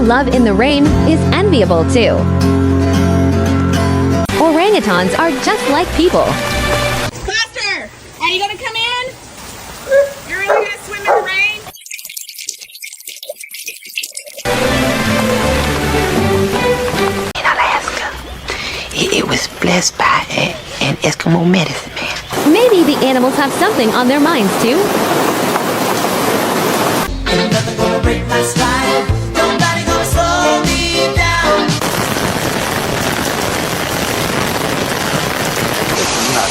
love in the rain is enviable too. Orangutans are just like people. Buster, are you gonna come in? You're really gonna swim in the rain? In Alaska, it was blessed by an Eskimo medicine man. Maybe the animals have something on their minds too. Ain't nothing gonna break my stride. Nobody gonna slow me down. Not